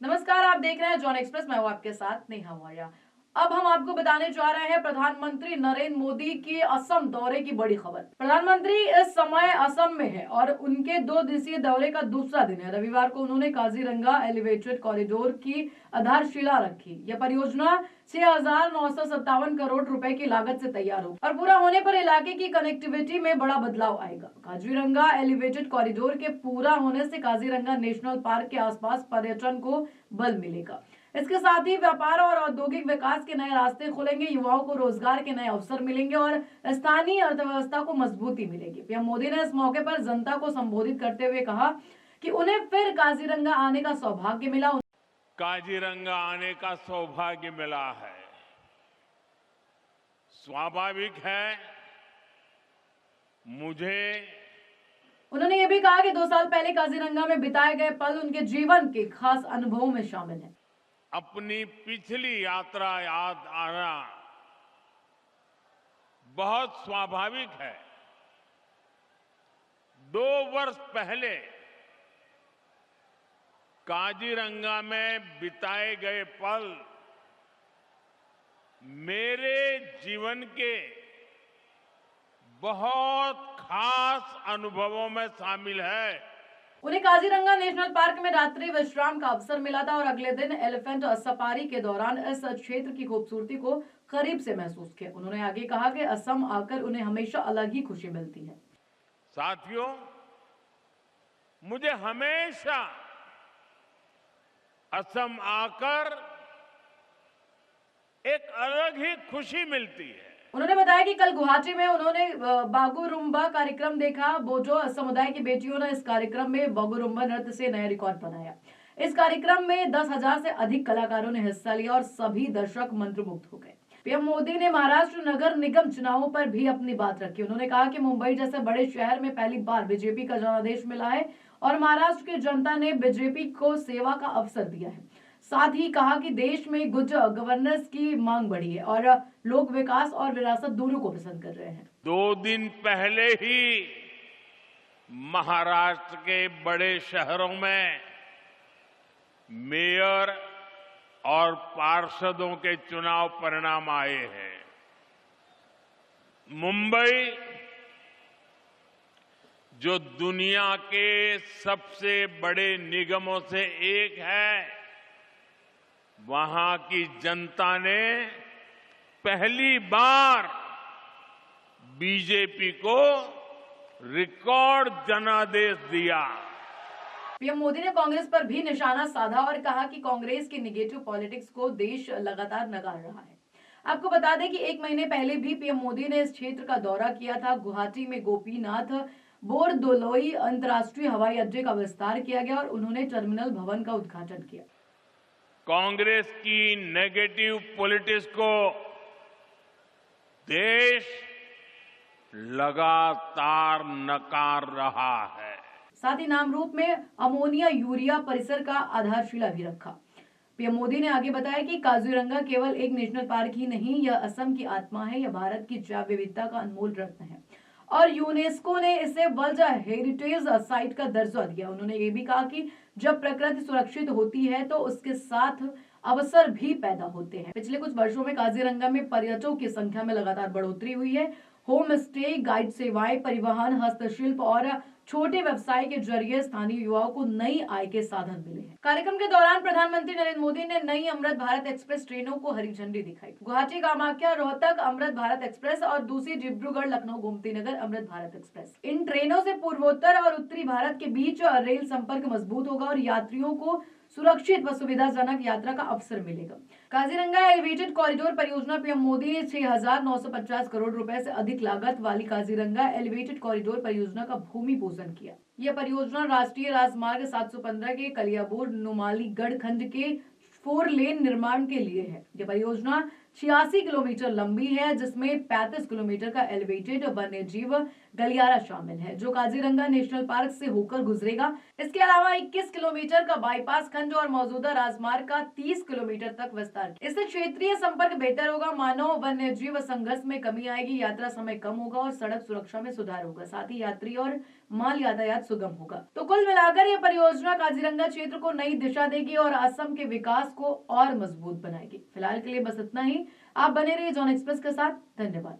नमस्कार, आप देख रहे हैं जॉन एक्सप्रेस। मैं हूं आपके साथ नेहा मौर्य। अब हम आपको बताने जा रहे हैं प्रधानमंत्री नरेंद्र मोदी की असम दौरे की बड़ी खबर। प्रधानमंत्री इस समय असम में है और उनके 2 दिवसीय दौरे का दूसरा दिन है। रविवार को उन्होंने काजीरंगा एलिवेटेड कॉरिडोर की आधारशिला रखी। यह परियोजना 6,957 करोड़ रुपए की लागत से तैयार हो और पूरा होने पर इलाके की कनेक्टिविटी में बड़ा बदलाव आएगा। काजीरंगा एलिवेटेड कॉरिडोर के पूरा होने से काजीरंगा नेशनल पार्क के आसपास पर्यटन को बल मिलेगा। इसके साथ ही व्यापार और औद्योगिक विकास के नए रास्ते खुलेंगे, युवाओं को रोजगार के नए अवसर मिलेंगे और स्थानीय अर्थव्यवस्था को मजबूती मिलेगी। पीएम मोदी ने इस मौके पर जनता को संबोधित करते हुए कहा कि उन्हें फिर काजीरंगा आने का सौभाग्य मिला। काजीरंगा आने का सौभाग्य मिला है। स्वाभाविक है मुझे। उन्होंने ये भी कहा कि 2 साल पहले काजीरंगा में बिताए गए पल उनके जीवन के खास अनुभवों में शामिल है। अपनी पिछली यात्रा याद आना बहुत स्वाभाविक है। 2 वर्ष पहले काजीरंगा में बिताए गए पल मेरे जीवन के बहुत खास अनुभवों में शामिल है। उन्हें काजीरंगा नेशनल पार्क में रात्रि विश्राम का अवसर मिला था और अगले दिन एलिफेंट सफारी के दौरान इस क्षेत्र की खूबसूरती को करीब से महसूस किया। उन्होंने आगे कहा कि असम आकर उन्हें हमेशा अलग ही खुशी मिलती है। साथियों, मुझे हमेशा असम आकर एक अलग ही खुशी मिलती है। उन्होंने बताया कि कल गुवाहाटी में उन्होंने बागुरुम्बा कार्यक्रम देखा। बोजो समुदाय की बेटियों ने इस कार्यक्रम में बागुरुम्बा नृत्य से नया रिकॉर्ड बनाया। इस कार्यक्रम में 10,000 से अधिक कलाकारों ने हिस्सा लिया और सभी दर्शक मंत्रमुग्ध हो गए। पीएम मोदी ने महाराष्ट्र नगर निगम चुनावों पर भी अपनी बात रखी। उन्होंने कहा कि मुंबई जैसे बड़े शहर में पहली बार बीजेपी का जनादेश मिला है और महाराष्ट्र की जनता ने बीजेपी को सेवा का अवसर दिया है। साथ ही कहा कि देश में गुड गवर्नेंस की मांग बढ़ी है और लोग विकास और विरासत दोनों को पसंद कर रहे हैं। 2 दिन पहले ही महाराष्ट्र के बड़े शहरों में मेयर और पार्षदों के चुनाव परिणाम आए हैं। मुंबई जो दुनिया के सबसे बड़े निगमों से एक है, वहां की जनता ने पहली बार बीजेपी को रिकॉर्ड जनादेश दिया। पीएम मोदी ने कांग्रेस पर भी निशाना साधा और कहा कि कांग्रेस की निगेटिव पॉलिटिक्स को देश लगातार नकार रहा है। आपको बता दें कि 1 महीने पहले भी पीएम मोदी ने इस क्षेत्र का दौरा किया था। गुवाहाटी में गोपीनाथ बोरदोलोई अंतर्राष्ट्रीय हवाई अड्डे का विस्तार किया गया और उन्होंने टर्मिनल भवन का उद्घाटन किया। कांग्रेस की नेगेटिव पॉलिटिक्स को देश लगातार नकार रहा है। साथ ही नामरूप में अमोनिया यूरिया परिसर का आधारशिला भी रखा। पीएम मोदी ने आगे बताया कि काजीरंगा केवल एक नेशनल पार्क ही नहीं, यह असम की आत्मा है। यह भारत की जैव विविधता का अनमोल रत्न है और यूनेस्को ने इसे वर्ल्ड हेरिटेज साइट का दर्जा दिया। उन्होंने ये भी कहा कि जब प्रकृति सुरक्षित होती है तो उसके साथ अवसर भी पैदा होते हैं। पिछले कुछ वर्षों में काजीरंगा में पर्यटकों की संख्या में लगातार बढ़ोतरी हुई है। होम स्टे, गाइड सेवाएं, परिवहन, हस्तशिल्प और छोटे व्यवसाय के जरिए स्थानीय युवाओं को नई आय के साधन मिले हैं। कार्यक्रम के दौरान प्रधानमंत्री नरेंद्र मोदी ने नई अमृत भारत एक्सप्रेस ट्रेनों को हरी झंडी दिखाई। गुवाहाटी कामाख्या रोहतक अमृत भारत एक्सप्रेस और दूसरी डिब्रूगढ़ लखनऊ गोमती नगर अमृत भारत एक्सप्रेस। इन ट्रेनों से पूर्वोत्तर और उत्तरी भारत के बीच रेल संपर्क मजबूत होगा और यात्रियों को सुरक्षित व सुविधाजनक यात्रा का अवसर मिलेगा। काजीरंगा एलिवेटेड कॉरिडोर परियोजना पीएम मोदी ने 6,950 करोड़ रुपए से अधिक लागत वाली काजीरंगा एलिवेटेड कॉरिडोर परियोजना का भूमि पूजन किया। यह परियोजना राष्ट्रीय राजमार्ग 715 के कलियाबोर नुमालीगढ़ खंड के 4 लेन निर्माण के लिए है। यह परियोजना 86 किलोमीटर लंबी है, जिसमें 35 किलोमीटर का एलिवेटेड वन्य जीव गलियारा शामिल है, जो काजीरंगा नेशनल पार्क से होकर गुजरेगा। इसके अलावा 21 किलोमीटर का बाईपास खंड और मौजूदा राजमार्ग का 30 किलोमीटर तक विस्तार। इससे क्षेत्रीय संपर्क बेहतर होगा, मानव वन्य जीव संघर्ष में कमी आएगी, यात्रा समय कम होगा और सड़क सुरक्षा में सुधार होगा। साथ ही यात्री और माल यातायात सुगम होगा। तो कुल मिलाकर यह परियोजना काजीरंगा क्षेत्र को नई दिशा देगी और असम के विकास को और मजबूत बनाएगी। फिलहाल के लिए बस इतना ही। आप बने रहिए जॉन एक्सप्रेस के साथ। धन्यवाद।